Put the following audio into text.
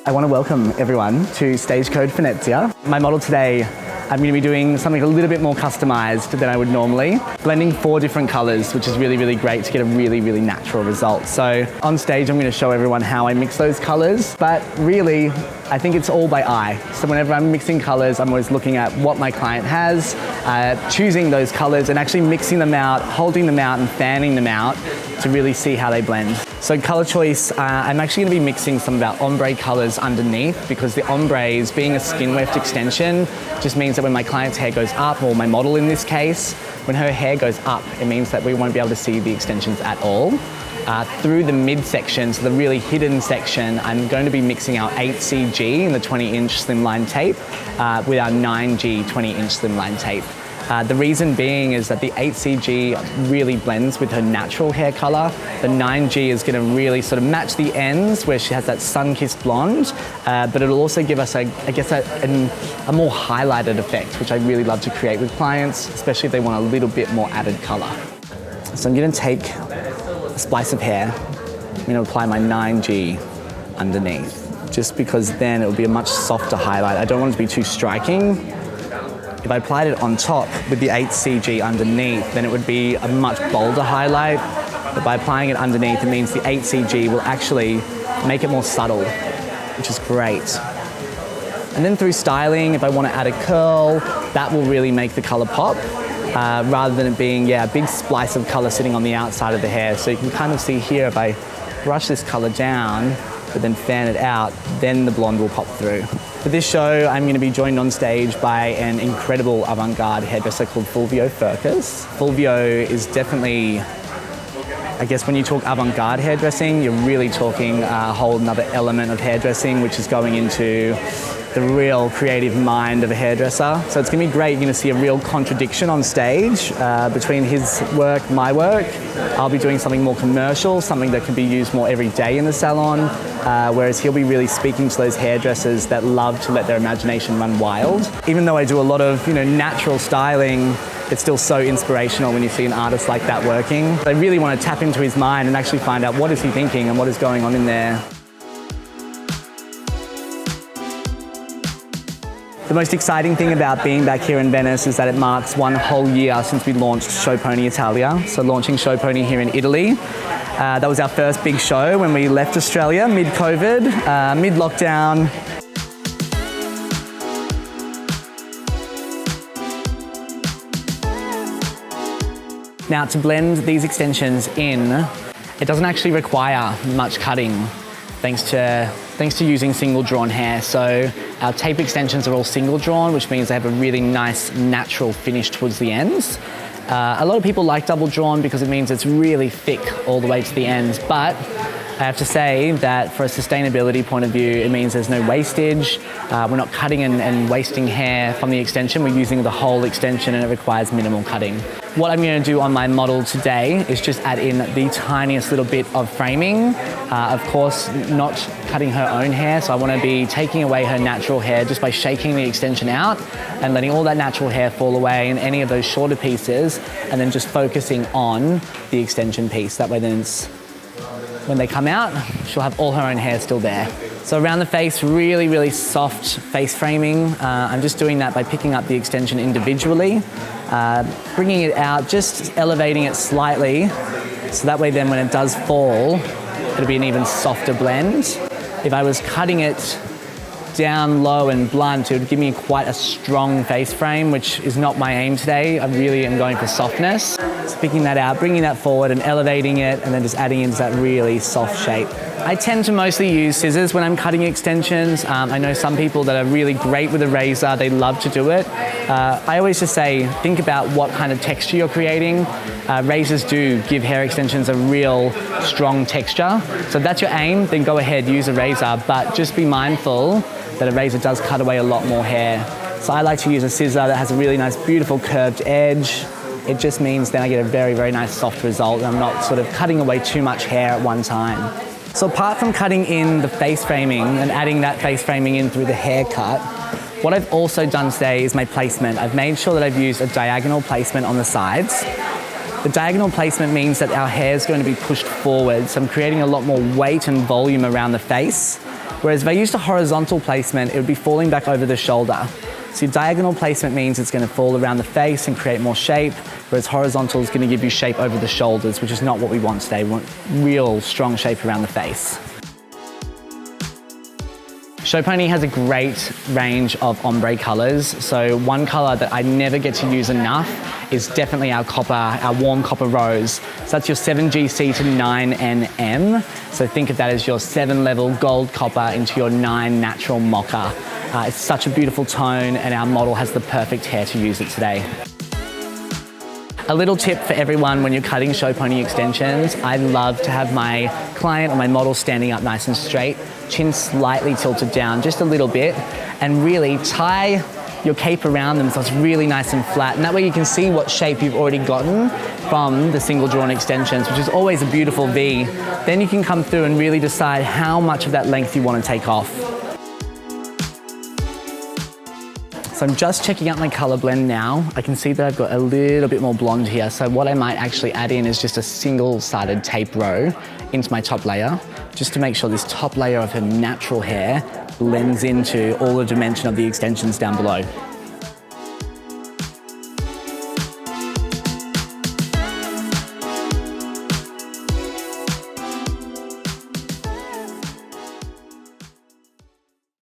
I want to welcome everyone to Stage Code Venezia. My model today, I'm going to be doing something a little bit more customized than I would normally. Blending 4 different colors, which is really, really great to get a really, really natural result. So on stage, I'm going to show everyone how I mix those colors, but really, I think it's all by eye. So whenever I'm mixing colors, I'm always looking at what my client has, choosing those colors and actually mixing them out, holding them out and fanning them out to really see how they blend. So color choice, I'm actually going to be mixing some of our ombre colors underneath because the ombres, being a skin weft extension, just means that when my client's hair goes up, or my model in this case, when her hair goes up, it means that we won't be able to see the extensions at all. Through the midsection, so the really hidden section, I'm going to be mixing our 8CG in the 20-inch slimline tape with our 9G 20-inch slimline tape. The reason being is that the 8CG really blends with her natural hair color. The 9G is going to really sort of match the ends where she has that sun-kissed blonde, but it'll also give us, a more highlighted effect, which I really love to create with clients, especially if they want a little bit more added color. So I'm going to take a splice of hair. I'm going to apply my 9G underneath, just because then it'll be a much softer highlight. I don't want it to be too striking. If I applied it on top with the 8CG underneath, then it would be a much bolder highlight. But by applying it underneath, it means the 8CG will actually make it more subtle, which is great. And then through styling, if I want to add a curl, that will really make the color pop, rather than it being, a big splice of color sitting on the outside of the hair. So you can kind of see here, if I brush this color down, but then fan it out, then the blonde will pop through. For this show, I'm going to be joined on stage by an incredible avant-garde hairdresser called Fulvio Furcas. Fulvio is definitely, I guess when you talk avant-garde hairdressing, you're really talking a whole another element of hairdressing, which is going into the real creative mind of a hairdresser. So it's going to be great. You're going to see a real contradiction on stage between his work, my work. I'll be doing something more commercial, something that can be used more every day in the salon, whereas he'll be really speaking to those hairdressers that love to let their imagination run wild. Even though I do a lot of natural styling, it's still so inspirational when you see an artist like that working. I really want to tap into his mind and actually find out what is he thinking and what is going on in there. The most exciting thing about being back here in Venice is that it marks 1 whole year since we launched Showpony Italia. So launching Showpony here in Italy. That was our first big show when we left Australia, mid-COVID, mid-lockdown. Now to blend these extensions in, it doesn't actually require much cutting thanks to using single drawn hair. So our tape extensions are all single drawn, which means they have a really nice natural finish towards the ends. A lot of people like double drawn because it means it's really thick all the way to the ends, but I have to say that for a sustainability point of view, it means there's no wastage. We're not cutting and wasting hair from the extension. We're using the whole extension and it requires minimal cutting. What I'm going to do on my model today is just add in the tiniest little bit of framing. Of course, not cutting her own hair, so I want to be taking away her natural hair just by shaking the extension out and letting all that natural hair fall away in any of those shorter pieces, and then just focusing on the extension piece. That way then when they come out, she'll have all her own hair still there. So around the face, really, really soft face framing. I'm just doing that by picking up the extension individually, bringing it out, just elevating it slightly, so that way then when it does fall, it'll be an even softer blend. If I was cutting it down low and blunt, it would give me quite a strong face frame, which is not my aim today. I really am going for softness. So picking that out, bringing that forward and elevating it, and then just adding into that really soft shape. I tend to mostly use scissors when I'm cutting extensions. I know some people that are really great with a razor, they love to do it. I always just say, think about what kind of texture you're creating. Razors do give hair extensions a real strong texture. So if that's your aim, then go ahead, use a razor, but just be mindful that a razor does cut away a lot more hair. So I like to use a scissor that has a really nice, beautiful curved edge. It just means then I get a very, very nice soft result and I'm not sort of cutting away too much hair at one time. So apart from cutting in the face framing and adding that face framing in through the haircut, what I've also done today is my placement. I've made sure that I've used a diagonal placement on the sides. The diagonal placement means that our hair is going to be pushed forward, so I'm creating a lot more weight and volume around the face. Whereas if I used a horizontal placement, it would be falling back over the shoulder. So your diagonal placement means it's going to fall around the face and create more shape, whereas horizontal is going to give you shape over the shoulders, which is not what we want today. We want real strong shape around the face. Showpony has a great range of ombre colors. So one color that I never get to use enough is definitely our copper, our warm copper rose. So that's your 7GC to 9NM. So think of that as your 7-level gold copper into your 9 natural mocha. It's such a beautiful tone, and our model has the perfect hair to use it today. A little tip for everyone when you're cutting Showpony extensions, I love to have my client or my model standing up nice and straight, chin slightly tilted down just a little bit, and really tie your cape around them so it's really nice and flat. And that way you can see what shape you've already gotten from the single drawn extensions, which is always a beautiful V. Then you can come through and really decide how much of that length you want to take off. So I'm just checking out my color blend now. I can see that I've got a little bit more blonde here. So what I might actually add in is just a single-sided tape row into my top layer, just to make sure this top layer of her natural hair blends into all the dimension of the extensions down below.